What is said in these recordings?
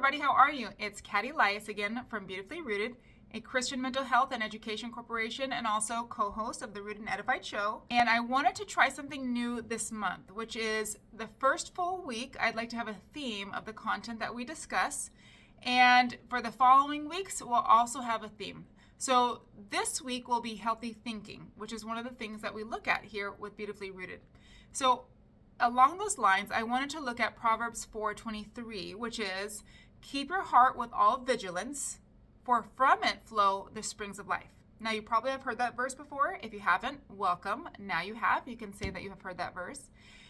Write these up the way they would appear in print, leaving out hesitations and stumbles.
everybody, how are you? It's Katty Lias again from Beautifully Rooted, a Christian mental health and education corporation and also co-host of the Rooted and Edified show. And I wanted to try something new this month, which is the first full week, I'd like to have a theme of the content that we discuss. And for the following weeks, we'll also have a theme. So this week will be healthy thinking, which is one of the things that we look at here with Beautifully Rooted. So along those lines, I wanted to look at Proverbs 4:23, which is, keep your heart with all vigilance, for from it flow the springs of life. Now, you probably have heard that verse before. If you haven't, welcome. Now you have. You can say that you have heard that verse.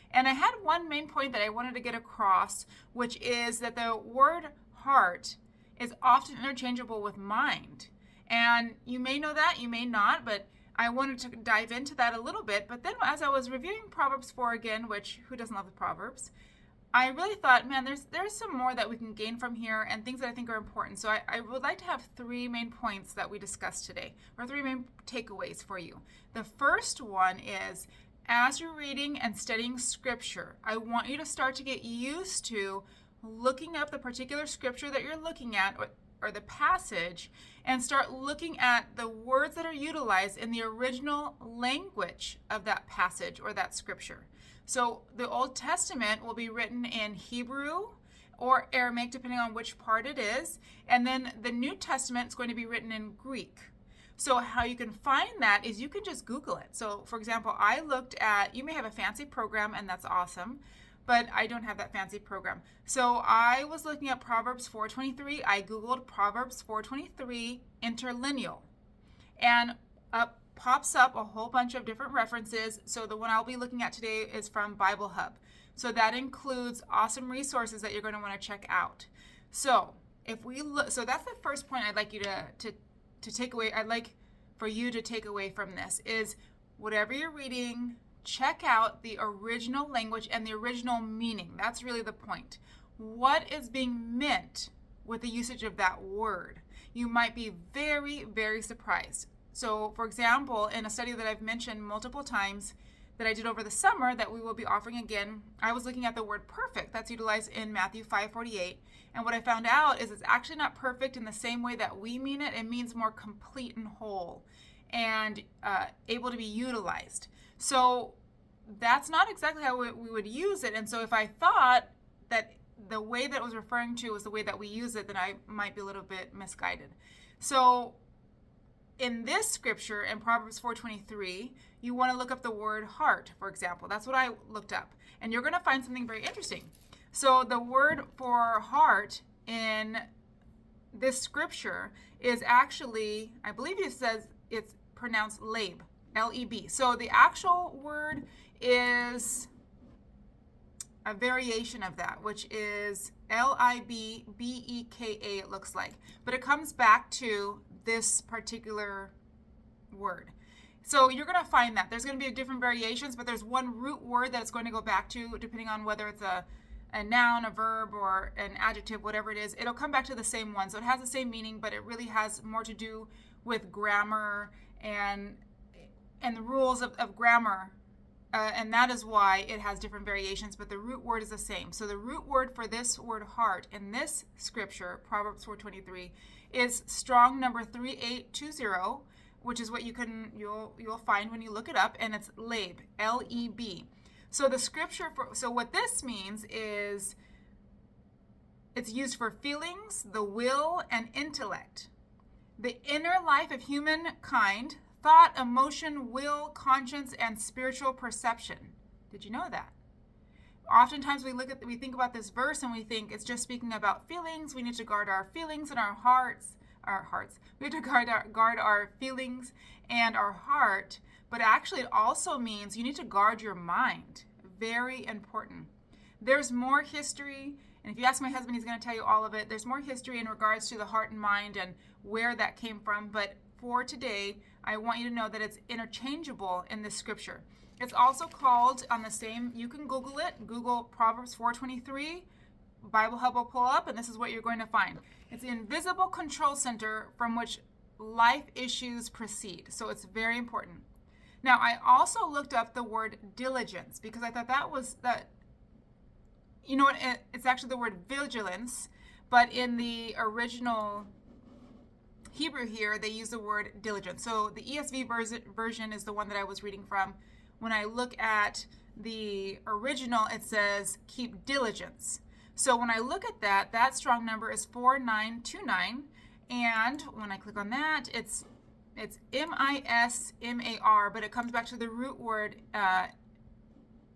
And I had one main point that I wanted to get across, which is that the word heart is often interchangeable with mind. And you may know that, you may not, but I wanted to dive into that a little bit. But then as I was reviewing Proverbs 4 again, which who doesn't love the Proverbs, I really thought, man, there's some more that we can gain from here and things that I think are important. So I would like to have three main points that we discussed today, or three main takeaways for you. The first one is, as you're reading and studying scripture, I want you to start to get used to looking up the particular scripture that you're looking at, or the passage, and start looking at the words that are utilized in the original language of that passage or that scripture. So the Old Testament will be written in Hebrew or Aramaic, depending on which part it is. And then the New Testament is going to be written in Greek. So how you can find that is you can just Google it. So for example, I looked at, you may have a fancy program and that's awesome, but I don't have that fancy program. So I was looking at Proverbs 4:23. I Googled Proverbs 4:23 interlineal, and up pops up a whole bunch of different references. So the one I'll be looking at today is from Bible Hub. So that includes awesome resources that you're going to want to check out. So if we look, so that's the first point I'd like you to take away. I'd like for you to take away from this is, whatever you're reading, check out the original language and the original meaning. That's really the point. What is being meant with the usage of that word? You might be very, very surprised. So, for example, in a study that I've mentioned multiple times that I did over the summer that we will be offering again, I was looking at the word perfect. That's utilized in Matthew 5:48. And what I found out is it's actually not perfect in the same way that we mean it. It means more complete and whole and able to be utilized. So that's not exactly how we would use it. And so if I thought that the way that it was referring to was the way that we use it, then I might be a little bit misguided. So in this scripture, in Proverbs 4:23, you want to look up the word heart, for example. That's what I looked up. And you're going to find something very interesting. So the word for heart in this scripture is actually, I believe it says it's pronounced leb, L-E-B. So the actual word is a variation of that, which is L-I-B-B-E-K-A, it looks like. But it comes back to this particular word. So you're going to find that there's going to be different variations, but there's one root word that it's going to go back to, depending on whether it's a noun, a verb, or an adjective, whatever it is. It'll come back to the same one. So it has the same meaning, but it really has more to do with grammar and the rules of grammar. And that is why it has different variations, but the root word is the same. So the root word for this word heart in this scripture, Proverbs 4:23, is strong number 3820, which is what you'll find when you look it up, and it's leb, L-E-B. So the scripture so what this means is it's used for feelings, the will, and intellect. The inner life of humankind, thought, emotion, will, conscience, and spiritual perception. Did you know that? Oftentimes we think about this verse and we think it's just speaking about feelings. We need to guard our feelings and our hearts. We need to guard our feelings and our heart. But actually it also means you need to guard your mind. Very important. There's more history, and if you ask my husband, he's going to tell you all of it. There's more history in regards to the heart and mind and where that came from. But for today, I want you to know that it's interchangeable in this scripture. It's also called on the same, you can Google it, Google Proverbs 4:23, Bible Hub will pull up, and this is what you're going to find. It's the invisible control center from which life issues proceed. So it's very important. Now, I also looked up the word diligence because I thought that was, it's actually the word vigilance, but in the original Hebrew here, they use the word diligence. So the ESV version is the one that I was reading from. When I look at the original, it says keep diligence. So when I look at that, that strong number is 4929. And when I click on that, it's mismar, but it comes back to the root word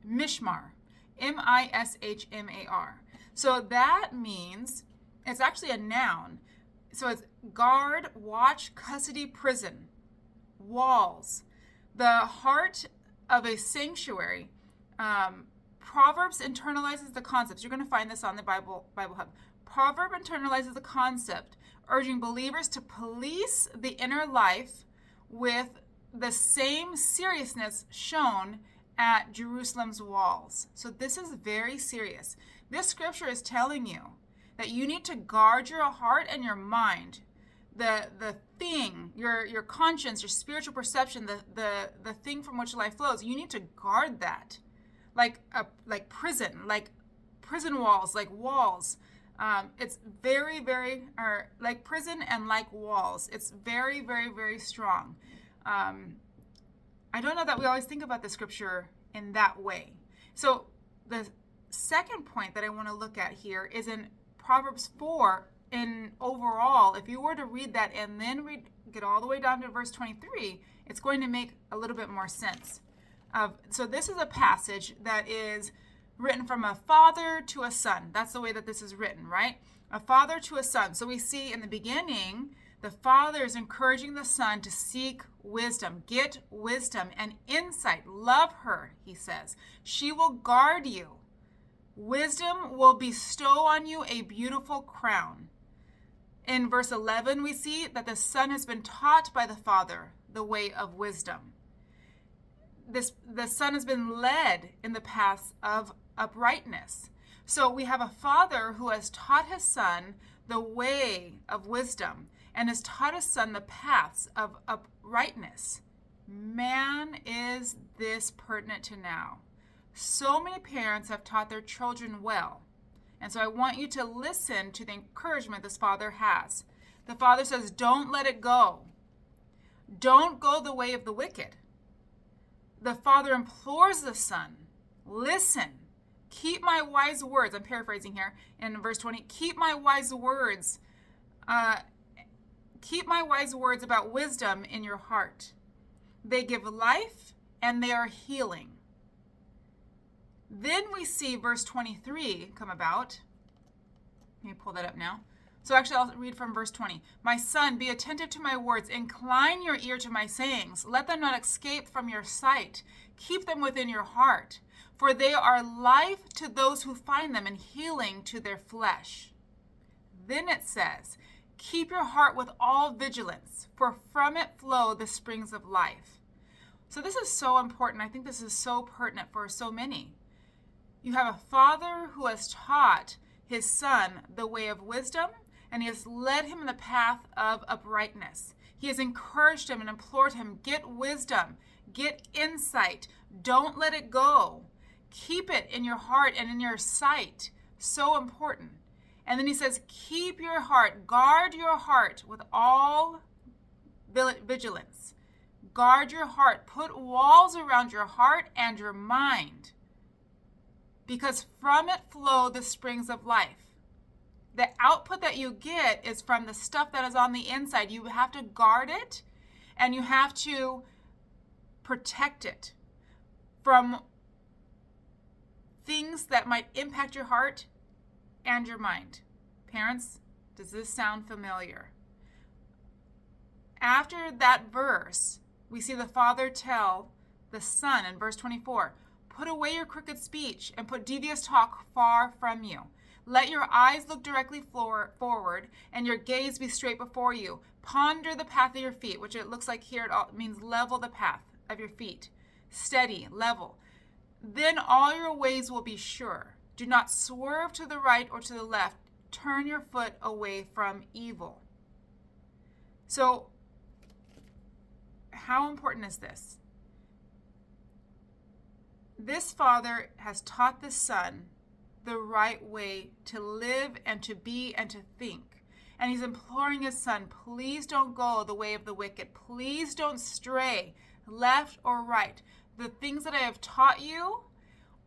mishmar, mishmar. So that means it's actually a noun. So it's guard, watch, custody, prison, walls, the heart of a sanctuary. Proverbs internalizes the concepts. You're going to find this on the Bible Hub. Proverb internalizes the concept, urging believers to police the inner life with the same seriousness shown at Jerusalem's walls. So this is very serious. This scripture is telling you that you need to guard your heart and your mind, the thing, your conscience, your spiritual perception, the thing from which life flows. You need to guard that, like prison walls, like walls. It's very, very, or like prison and like walls. It's very, very, very strong. I don't know that we always think about the scripture in that way. So the second point that I want to look at here is in Proverbs 4. In overall, if you were to read that and then get all the way down to verse 23, it's going to make a little bit more sense. So this is a passage that is written from a father to a son. That's the way that this is written, right? A father to a son. So we see in the beginning, the father is encouraging the son to seek wisdom, get wisdom and insight. Love her, he says. She will guard you. Wisdom will bestow on you a beautiful crown. In verse 11, we see that the son has been taught by the father the way of wisdom. The son has been led in the paths of uprightness. So we have a father who has taught his son the way of wisdom and has taught his son the paths of uprightness. Man, is this pertinent to now. So many parents have taught their children well. And so I want you to listen to the encouragement this father has. The father says, don't let it go. Don't go the way of the wicked. The father implores the son, listen, keep my wise words. I'm paraphrasing here in verse 20. Keep my wise words. Keep my wise words about wisdom in your heart. They give life and they are healing. Then we see verse 23 come about. Let me pull that up now. So actually I'll read from verse 20. My son, be attentive to my words. Incline your ear to my sayings. Let them not escape from your sight. Keep them within your heart. For they are life to those who find them and healing to their flesh. Then it says, keep your heart with all vigilance, for from it flow the springs of life. So this is so important. I think this is so pertinent for so many. You have a father who has taught his son the way of wisdom, and he has led him in the path of uprightness. He has encouraged him and implored him, get wisdom, get insight. Don't let it go. Keep it in your heart and in your sight. So important. And then he says, keep your heart, guard your heart with all vigilance. Guard your heart. Put walls around your heart and your mind, because from it flow the springs of life. The output that you get is from the stuff that is on the inside. You have to guard it and you have to protect it from things that might impact your heart and your mind. Parents, does this sound familiar? After that verse, we see the father tell the son in verse 24, put away your crooked speech and put devious talk far from you. Let your eyes look directly forward and your gaze be straight before you. Ponder the path of your feet, which it looks like here it means level the path of your feet. Steady, level. Then all your ways will be sure. Do not swerve to the right or to the left. Turn your foot away from evil. So, how important is this? This father has taught this son the right way to live and to be and to think. And he's imploring his son, please don't go the way of the wicked. Please don't stray left or right. The things that I have taught you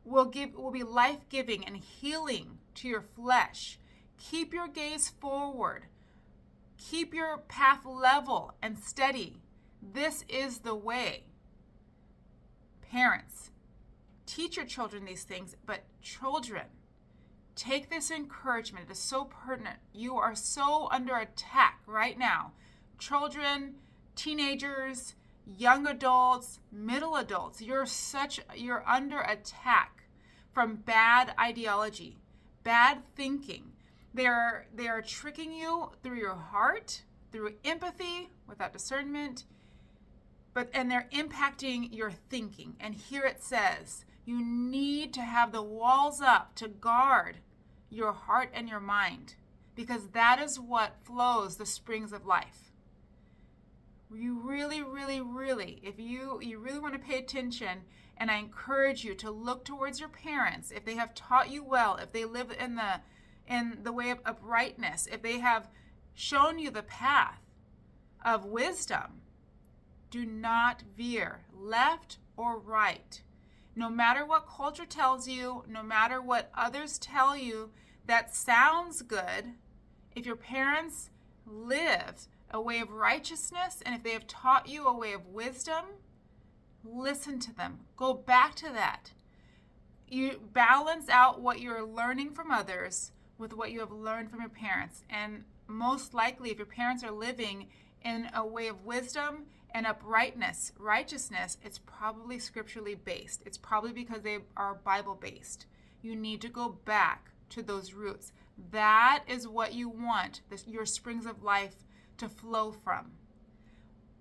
will be life-giving and healing to your flesh. Keep your gaze forward. Keep your path level and steady. This is the way. Parents, teach your children these things, but children, take this encouragement. It is so pertinent. You are so under attack right now. Children, teenagers, young adults, middle adults, you're under attack from bad ideology, bad thinking. They are tricking you through your heart, through empathy, without discernment, and they're impacting your thinking. And here it says, you need to have the walls up to guard your heart and your mind, because that is what flows the springs of life. You really, really, really, if you really want to pay attention, and I encourage you to look towards your parents, if they have taught you well, if they live in the way of uprightness, if they have shown you the path of wisdom, do not veer left or right. No matter what culture tells you, no matter what others tell you that sounds good, if your parents live a way of righteousness and if they have taught you a way of wisdom, listen to them. Go back to that. You balance out what you're learning from others with what you have learned from your parents. And most likely, if your parents are living in a way of wisdom and uprightness, righteousness, it's probably scripturally based. It's probably because they are Bible based. You need to go back to those roots. That is what you want your springs of life to flow from.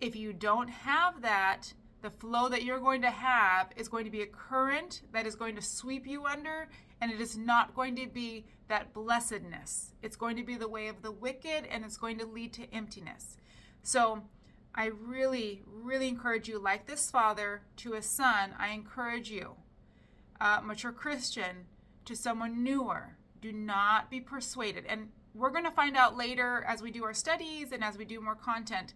If you don't have that, the flow that you're going to have is going to be a current that is going to sweep you under, and it is not going to be that blessedness. It's going to be the way of the wicked, and it's going to lead to emptiness. So I really, really encourage you, like this father to his son, I encourage you, mature Christian, to someone newer, do not be persuaded. And we're going to find out later as we do our studies and as we do more content,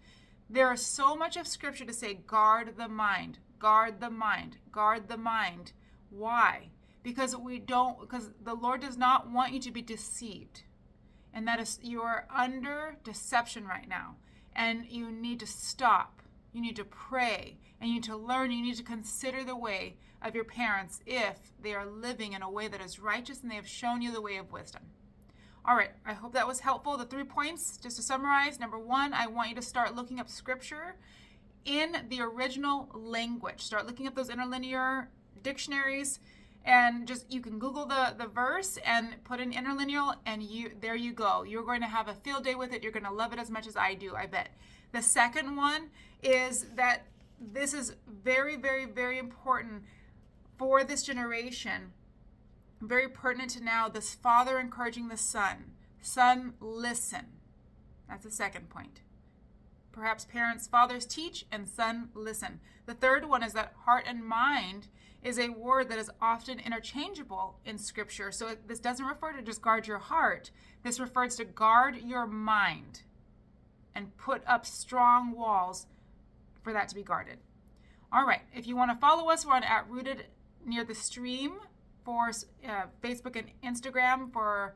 there is so much of scripture to say, guard the mind, guard the mind, guard the mind. Why? Because the Lord does not want you to be deceived. And that is, you are under deception right now. And you need to stop. You need to pray. And you need to learn. You need to consider the way of your parents if they are living in a way that is righteous and they have shown you the way of wisdom. All right, I hope that was helpful. The 3 points, just to summarize. Number 1, I want you to start looking up scripture in the original language. Start looking up those interlinear dictionaries, and you can Google the verse and put in interlinear, and there you go. You're going to have a field day with it. You're going to love it as much as I do, I bet. The second one is that this is very, very, very important for this generation. Very pertinent to now, this father encouraging the son. Son, listen. That's the second point. Perhaps fathers teach, and son, listen. The third one is that heart and mind is a word that is often interchangeable in scripture. So this doesn't refer to just guard your heart. This refers to guard your mind and put up strong walls for that to be guarded. All right. If you want to follow us, we're on @RootedNearTheStream for Facebook and Instagram for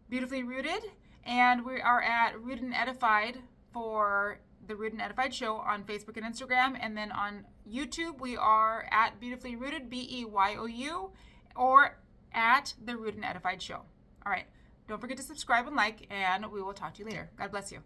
Beautifully Rooted. And we are at Rooted and Edified for the Rooted and Edified Show on Facebook and Instagram. And then on YouTube, we are at Beautifully Rooted, BEYOU, or at the Rooted and Edified Show. All right. Don't forget to subscribe and like, and we will talk to you later. God bless you.